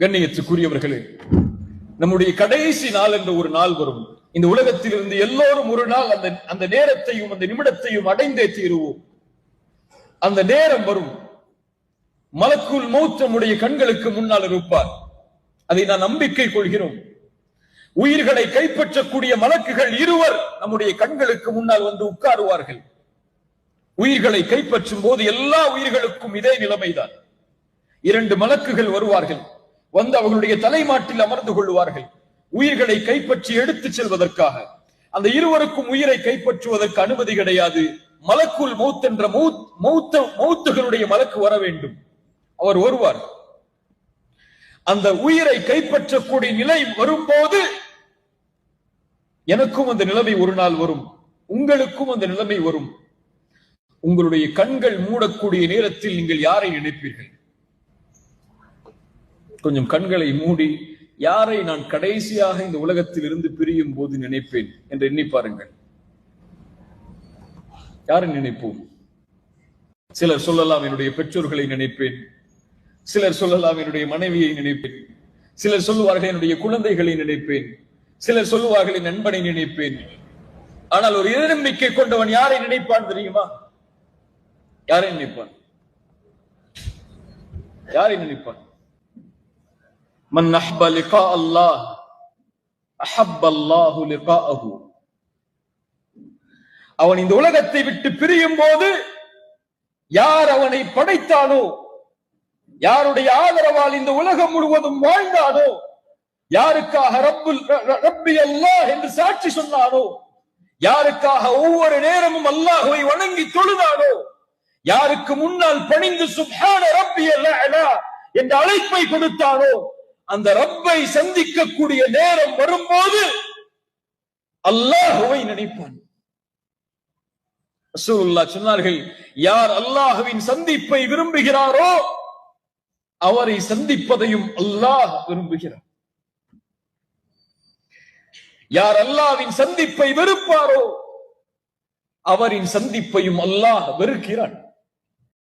கண்ணியத்துக்குரியவர்களே, நம்முடைய கடைசி நாள் என்ற ஒரு நாள் வரும். இந்த உலகத்தில் இருந்து எல்லோரும் ஒரு நாள் அந்த நேரத்தையும் அந்த நிமிடத்தையும் அடைந்தே தீருவோம். அந்த நேரம் வரும். மலக்குல் மௌத் நம்முடைய கண்களுக்கு முன்னால் இருப்பார். அதை நான் நம்பிக்கை கொள்கிறோம். உயிர்களை கைப்பற்றக்கூடிய மலக்குகள் இருவர் நம்முடைய கண்களுக்கு முன்னால் வந்து உட்காருவார்கள். உயிர்களை கைப்பற்றும் போது எல்லா உயிர்களுக்கும் இதே நிலைமைதான். 2 மலக்குகள் வருவார்கள். வந்து அவர்களுடைய தலைமாட்டில் அமர்ந்து கொள்வார்கள். உயிர்களை கைப்பற்றி எடுத்து செல்வதற்காக. அந்த இருவருக்கும் உயிரை கைப்பற்றுவதற்கு அனுமதி கிடையாது. மலக்குல் மௌத் என்ற மௌத்துகளுடைய மலக்கு வர வேண்டும். அவர் வருவார். அந்த உயிரை கைப்பற்றக்கூடிய நிலை வரும்போது எனக்கும் அந்த நிலைமை ஒரு நாள் வரும், உங்களுக்கும் அந்த நிலைமை வரும். உங்களுடைய கண்கள் மூடக்கூடிய நேரத்தில் நீங்கள் யாரை நினைப்பீர்கள்? கொஞ்சம் கண்களை மூடி யாரை நான் கடைசியாக இந்த உலகத்தில் இருந்து பிரியும் போது நினைப்பேன் என்று எண்ணி பாருங்கள். யாரை நினைப்போம்? சிலர் சொல்லலாம் என்னுடைய பெற்றோர்களை நினைப்பேன், சிலர் சொல்லலாம் என்னுடைய மனைவியை நினைப்பேன், சிலர் சொல்லுவார்கள் என்னுடைய குழந்தைகளை நினைப்பேன், சிலர் சொல்லுவார்கள் என் நண்பனை நினைப்பேன். ஆனால் ஒரு இறைநம்பிக்கை கொண்டவன் யாரை நினைப்பான் தெரியுமா? யாரை நினைப்பான்? யாரை நினைப்பான்? மன் அஹ்ப லிகா அல்லாஹ் அஹப்ப அல்லாஹு லிகாஅஹு. அவன் இந்த உலகத்தை விட்டு பிரியும் போது யார் அவனை படைத்தானோ, யாருடைய ஆதரவால் இந்த உலகம் முழுவதும் வாழ்ந்தானோ, யாருக்காக ரப்பி அல்லாஹ் என்று சாட்சி சொன்னானோ, யாருக்காக ஒவ்வொரு நேரமும் அல்லாஹ்வை வணங்கி தொழுதானோ, யாருக்கு முன்னால் பணிந்து சுப்ஹான ரப்பியல் அலா என்ற அழைப்பை கொடுத்தானோ, அந்த ரப்பை சந்திக்கக்கூடிய நேரம் வரும்போது அல்லாஹ்வை நினைப்பான். ரசூலுல்லாஹ் சொன்னார்கள், யார் அல்லாஹ்வின் சந்திப்பை விரும்புகிறாரோ அவரை சந்திப்பதையும் அல்லாஹ் விரும்புகிறார். யார் அல்லாஹ்வின் சந்திப்பை வெறுப்பாரோ அவரின் சந்திப்பையும் அல்லாஹ் வெறுக்கிறான்.